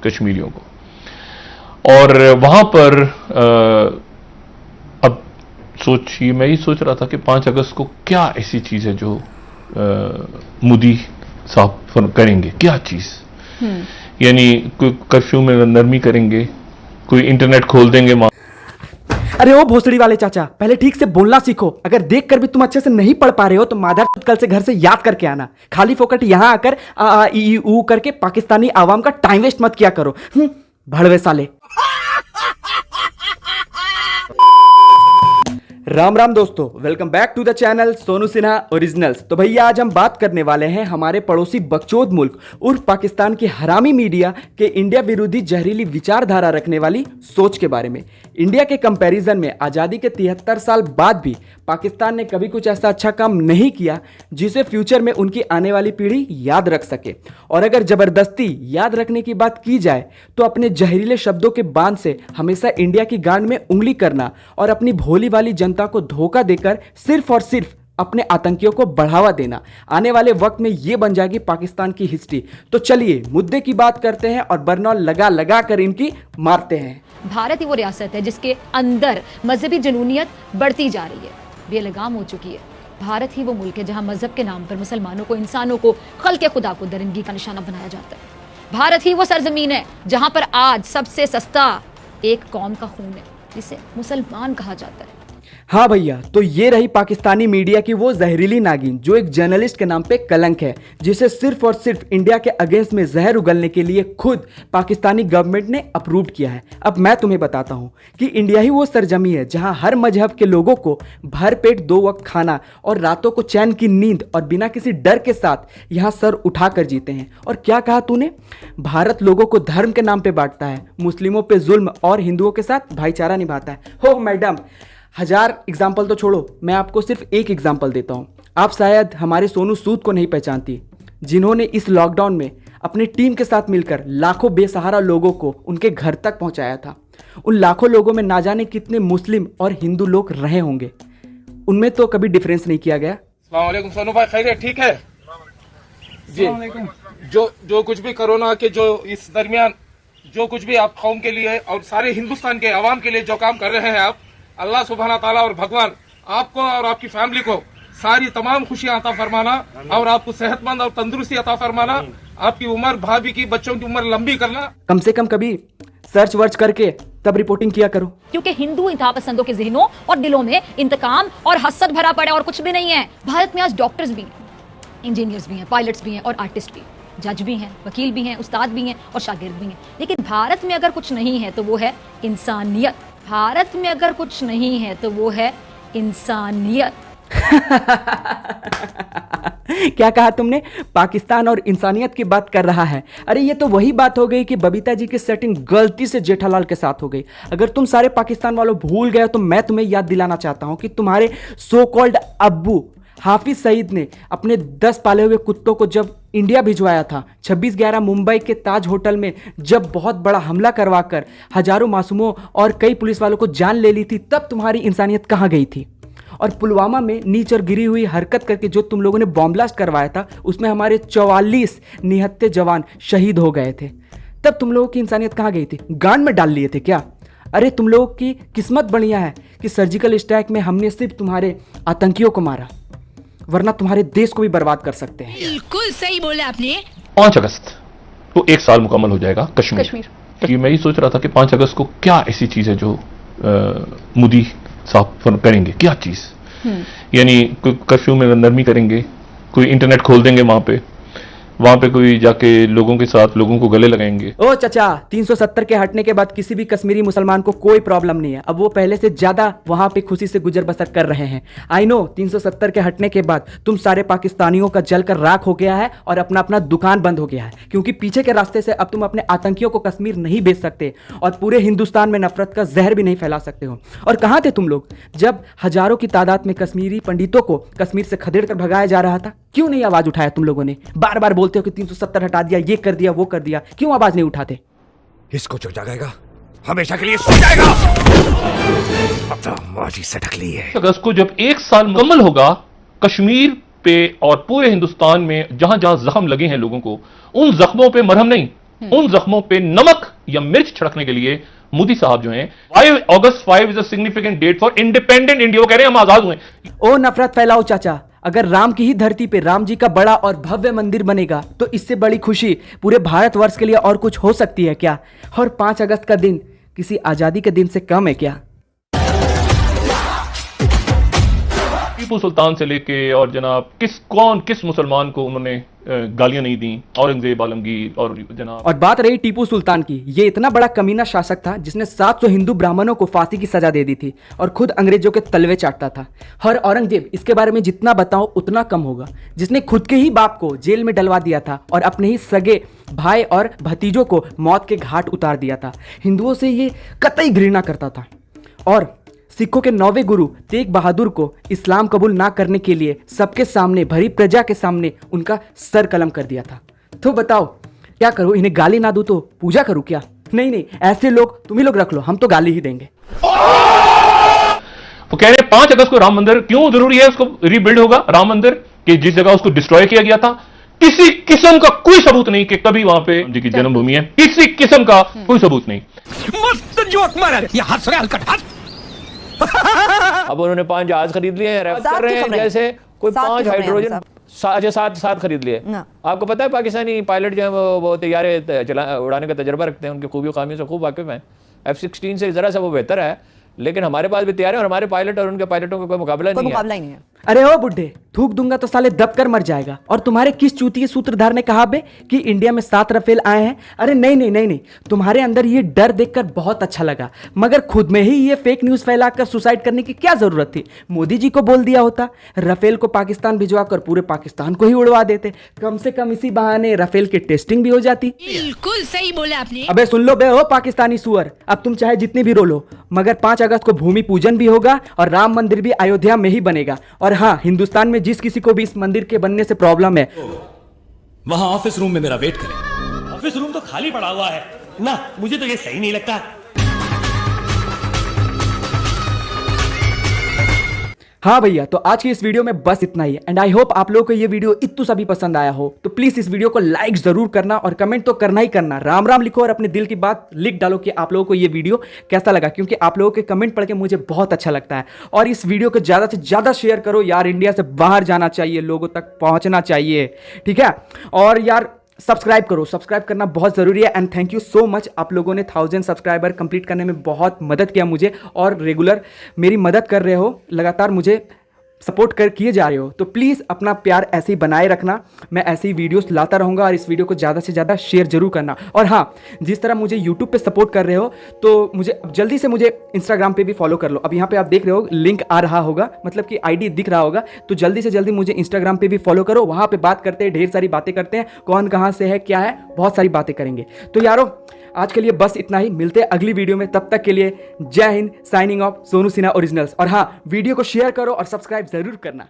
कश्मीरियों को। और वहां पर अब सोचिए, मैं ही सोच रहा था कि 5 अगस्त को क्या ऐसी चीज है जो मोदी साहब करेंगे, क्या चीज। यानी कोई कर्फ्यू में नरमी करेंगे, कोई इंटरनेट खोल देंगे। अरे ओ भोसड़ी वाले चाचा, पहले ठीक से बोलना सीखो। अगर देख कर भी तुम अच्छे से नहीं पढ़ पा रहे हो तो माधर कल से घर से याद करके आना। खाली फोकट यहां आकर आ ई ऊ करके पाकिस्तानी आवाम का टाइम वेस्ट मत किया करो। भड़वे साले। राम राम दोस्तों, welcome back to the channel Sonu Sinha originals. तो भैया आज हम बात करने वाले हैं हमारे पड़ोसी बकचोद मुल्क उर्फ पाकिस्तान के हरामी मीडिया के इंडिया विरोधी जहरीली विचारधारा रखने वाली सोच के बारे में। इंडिया के कंपैरिजन में आज़ादी के 73 साल बाद भी पाकिस्तान ने कभी कुछ ऐसा अच्छा काम नहीं किया जिसे फ्यूचर में उनकी आने वाली पीढ़ी याद रख सके। और अगर जबरदस्ती याद रखने की बात की जाए तो अपने जहरीले शब्दों के बांध से हमेशा इंडिया की गांड में उंगली करना और अपनी भोली वाली जनता को धोखा देकर सिर्फ और सिर्फ अपने आतंकियों को बढ़ावा देना आने वाले वक्त में यह बन जाएगी पाकिस्तान की हिस्ट्री। तो चलिए मुद्दे की बात करते हैं और बरनौल लगा लगा कर इनकी मारते हैं। भारत ही वो रियासत है जिसके अंदर मजहबी जुनूनियत बढ़ती जा रही है, बेलगाम हो चुकी है। भारत ही वो मुल्क है जहां मजहब के नाम पर मुसलमानों को, इंसानों को, खल्के खुदा को दरिंदगी का निशाना बनाया जाता है। भारत ही वो सरजमीन है जहां पर आज सबसे सस्ता एक कौम का खून है जिसे मुसलमान कहा जाता है। हाँ भैया, तो ये रही पाकिस्तानी मीडिया की वो जहरीली नागिन जो एक जर्नलिस्ट के नाम पे कलंक है, जिसे सिर्फ और सिर्फ इंडिया के अगेंस्ट में जहर उगलने के लिए खुद पाकिस्तानी गवर्नमेंट ने अप्रूव किया है। अब मैं तुम्हें बताता हूँ कि इंडिया ही वो सरजमी है जहाँ हर मजहब के लोगों को भर पेट 2 वक्त खाना और रातों को चैन की नींद और बिना किसी डर के साथ यहाँ सर उठा कर जीते हैं। और क्या कहा तूने? भारत लोगों को धर्म के नाम पे बांटता है, मुस्लिमों पे जुल्म और हिंदुओं के साथ भाईचारा निभाता है। हो मैडम, 1000 एग्जाम्पल तो छोड़ो, मैं आपको सिर्फ एक एग्जाम्पल देता हूं। आप शायद हमारे सोनू सूद को नहीं पहचानती, जिन्होंने इस लॉकडाउन में अपनी टीम के साथ मिलकर लाखों बेसहारा लोगों को उनके घर तक पहुंचाया था। उन लाखों लोगों में ना जाने कितने मुस्लिम और हिंदू लोग रहे होंगे, उनमें तो कभी डिफरेंस नहीं किया गया। अस्सलाम वालेकुम सोनू भाई, खैरियत ठीक है जी? जो कुछ भी कोरोना के जो इस दरमियान जो कुछ भी आप कौम के लिए और सारे हिंदुस्तान के अवाम के लिए जो काम कर रहे हैं आप, अल्लाह सुब्हाना ताला और भगवान आपको और आपकी फैमिली को सारी तमाम खुशियां अता फरमाना और आपको सेहतमंद और तंदुरुस्ती अता फरमाना, आपकी उम्र, भाभी की, बच्चों की उम्र लंबी करना। कम से कम कभी सर्च वर्च करके तब रिपोर्टिंग किया करो, क्योंकि हिंदू इंतहापसंदों के जहनों और दिलों में इंतकाम और हसद भरा पड़ा और कुछ भी नहीं है। भारत में आज डॉक्टर्स भी हैं, इंजीनियर्स भी हैं, पायलट्स भी हैं और आर्टिस्ट भी, जज भी हैं, वकील भी हैं, उस्ताद भी हैं और शागिर्द भी हैं। लेकिन भारत में अगर कुछ नहीं है तो वो है इंसानियत। भारत में अगर कुछ नहीं है तो वो है इंसानियत। क्या कहा तुमने? पाकिस्तान और इंसानियत की बात कर रहा है। अरे ये तो वही बात हो गई कि बबीता जी की सेटिंग गलती से जेठालाल के साथ हो गई। अगर तुम सारे पाकिस्तान वालों भूल गए तो मैं तुम्हें याद दिलाना चाहता हूं कि तुम्हारे सो कॉल्ड अब्बू हाफिज सईद ने अपने 10 पाले हुए कुत्तों को जब इंडिया भिजवाया था, 26/11 मुंबई के ताज होटल में जब बहुत बड़ा हमला करवाकर हजारों मासूमों और कई पुलिस वालों को जान ले ली थी, तब तुम्हारी इंसानियत कहाँ गई थी? और पुलवामा में नीच और गिरी हुई हरकत करके जो तुम लोगों ने बॉम्ब ब्लास्ट करवाया था, उसमें हमारे 44 निहत्थे जवान शहीद हो गए थे, तब तुम लोगों की इंसानियत कहाँ गई थी? गांड में डाल लिए थे क्या? अरे तुम लोगों की किस्मत बढ़िया है कि सर्जिकल स्ट्राइक में हमने सिर्फ तुम्हारे आतंकियों को मारा, वरना तुम्हारे देश को भी बर्बाद कर सकते हैं। बिल्कुल सही बोला आपने। 5 अगस्त तो 1 साल मुकम्मल हो जाएगा कश्मीर। मैं ही सोच रहा था कि 5 अगस्त को क्या ऐसी चीज है जो मोदी साहब करेंगे, क्या चीज। यानी कोई कर्फ्यू में नरमी करेंगे, कोई इंटरनेट खोल देंगे वहां पे कोई जाके लोगों के साथ लोगों को गले लगाएंगे। ओ चाचा, 370 के हटने के बाद किसी भी कश्मीरी मुसलमान को कोई प्रॉब्लम नहीं है। अब वो पहले से ज्यादा वहां पे खुशी से गुजर बसर कर रहे हैं। आई नो 370 के हटने के बाद तुम सारे पाकिस्तानियों का जलकर राख हो गया है और अपना अपना दुकान बंद हो गया है, क्योंकि पीछे के रास्ते से अब तुम अपने आतंकियों को कश्मीर नहीं भेज सकते और पूरे हिंदुस्तान में नफरत का जहर भी नहीं फैला सकते हो। और कहां थे तुम लोग जब हजारों की तादाद में कश्मीरी पंडितों को कश्मीर से खदेड़ कर भगाया जा रहा था? क्यों नहीं आवाज उठाया तुम लोगों ने? बार बार बोलते हो कि 370 हटा दिया, ये कर दिया, वो कर दिया, क्यों आवाज नहीं उठाते? इसको जो जागेगा हमेशा के लिए सो जाएगा। अब तो माजी से ढक ली है। अगस्त को जब 1 साल मुकम्मल होगा, कश्मीर पे और पूरे हिंदुस्तान में जहां जहां जख्म लगे हैं लोगों को, उन जख्मों पे मरहम नहीं, उन जख्मों पे नमक या मिर्च छिड़कने के लिए मोदी साहब जो हैं 5 अगस्त 5 is a significant date for independent India. वो कह रहे हैं हम आजाद हुए। ओ नफरत फैलाओ चाचा, अगर राम की ही धरती पे राम जी का बड़ा और भव्य मंदिर बनेगा तो इससे बड़ी खुशी पूरे भारतवर्ष के लिए और कुछ हो सकती है क्या? और 5 अगस्त का दिन किसी आजादी के दिन से कम है क्या? टीपू सुल्तान से लेके और जनाब किस मुसलमान को उन्होंने गालियां नहीं दी, औरंगजेब, आलमगीर और जनाब। और बात रही टीपू सुल्तान की, ये इतना बड़ा कमीना शासक था जिसने 700 हिंदू ब्राह्मणों को फांसी की सजा दे दी थी और खुद अंग्रेजों के तलवे चाटता था। और औरंगजेब, इसके बारे में जितना बताओ उतना कम होगा, जिसने खुद के ही बाप को जेल में डलवा दिया था और अपने ही सगे भाई और भतीजों को मौत के घाट उतार दिया था। हिंदुओं से ये कतई घृणा करता था और सिखों के 9वें गुरु तेग बहादुर को इस्लाम कबूल ना करने के लिए सबके सामने, भरी प्रजा के सामने उनका सर कलम कर दिया था। तो बताओ क्या करूं, इन्हें गाली ना दूं तो पूजा करूं क्या? नहीं, ऐसे लोग तुम ही लोग रख लो, हम तो गाली ही देंगे। वो कह रहे हैं 5 अगस्त को राम मंदिर क्यों जरूरी है, उसको रीबिल्ड होगा राम मंदिर कि जिस जगह उसको डिस्ट्रॉय किया गया था। किसी किस्म का कोई सबूत नहीं कि कभी वहां पे जी की जन्मभूमि है, किसी किस्म का कोई सबूत नहीं। मस्त जोक मारा रे, ये हंस रहे हलकट हंस। अब उन्होंने 5 जहाज खरीद लिए हैं, रेफ कर रहे हैं जैसे कोई 5 हाइड्रोजन 7 खरीद लिए। आपको पता है पाकिस्तानी पायलट जो है वो तैयारे उड़ाने का तजर्बा रखते हैं, उनकी खूबियों खामियों से खूब वाकिफ हैं। F-16 से जरा सा वो बेहतर है, लेकिन हमारे पास भी तैयार है और हमारे पायलट और उनके पायलटों का कोई मुकाबला नहीं है। अरे ओ बुड्ढे, थूक दूंगा तो साले दब कर मर जाएगा। और तुम्हारे किस चूतिए सूत्रधार ने कहा बे कि इंडिया में 7 राफेल आए हैं? अरे नहीं, तुम्हारे अंदर ये डर देखकर बहुत अच्छा लगा, मगर खुद में ही ये फेक न्यूज फैलाकर सुसाइड करने की क्या जरूरत थी? मोदी जी को बोल दिया होता, राफेल को पाकिस्तान भिजवाकर पूरे पाकिस्तान को ही उड़वा देते। कम से कम इसी बहाने राफेल की टेस्टिंग भी हो जाती। बिल्कुल सही बोला आपने। अबे सुन लो बे, हो पाकिस्तानी सुअर, अब तुम चाहे जितनी भी रोलो, मगर 5 अगस्त को भूमि पूजन भी होगा और राम मंदिर भी अयोध्या में ही बनेगा। और हाँ, हिंदुस्तान में जिस किसी को भी इस मंदिर के बनने से प्रॉब्लम है, वहां ऑफिस रूम में मेरा वेट करें। ऑफिस रूम तो खाली पड़ा हुआ है ना, मुझे तो ये सही नहीं लगता। हाँ भैया, तो आज की इस वीडियो में बस इतना ही है एंड आई होप आप लोगों को ये वीडियो इतना सा भी पसंद आया हो। तो प्लीज इस वीडियो को लाइक जरूर करना और कमेंट तो करना ही करना। राम राम लिखो और अपने दिल की बात लिख डालो कि आप लोगों को ये वीडियो कैसा लगा, क्योंकि आप लोगों के कमेंट पढ़ के मुझे बहुत अच्छा लगता है। और इस वीडियो को ज्यादा से ज्यादा शेयर करो यार, इंडिया से बाहर जाना चाहिए, लोगों तक पहुंचना चाहिए, ठीक है? और यार सब्सक्राइब करो, सब्सक्राइब करना बहुत ज़रूरी है and thank you so much. आप लोगों ने 1000 सब्सक्राइबर कंप्लीट करने में बहुत मदद किया मुझे और रेगुलर मेरी मदद कर रहे हो, लगातार मुझे सपोर्ट किए जा रहे हो। तो प्लीज़ अपना प्यार ऐसे ही बनाए रखना, मैं ऐसी वीडियोस लाता रहूँगा और इस वीडियो को ज़्यादा से ज़्यादा शेयर जरूर करना। और हाँ, जिस तरह मुझे यूट्यूब पे सपोर्ट कर रहे हो तो मुझे जल्दी से मुझे इंस्टाग्राम पे भी फॉलो कर लो। अब यहाँ पे आप देख रहे हो लिंक आ रहा होगा, मतलब कि आईडी दिख रहा होगा, तो जल्दी से जल्दी मुझे इंस्टाग्राम पे भी फॉलो करो। वहाँ पे बात करते हैं, ढेर सारी बातें करते हैं, कौन कहाँ से है क्या है, बहुत सारी बातें करेंगे। तो यारो आज के लिए बस इतना ही, मिलते हैं अगली वीडियो में, तब तक के लिए जय Hind, signing off Sonu Sinha originals. और हाँ, वीडियो को शेयर करो और सब्सक्राइब जरूर करना।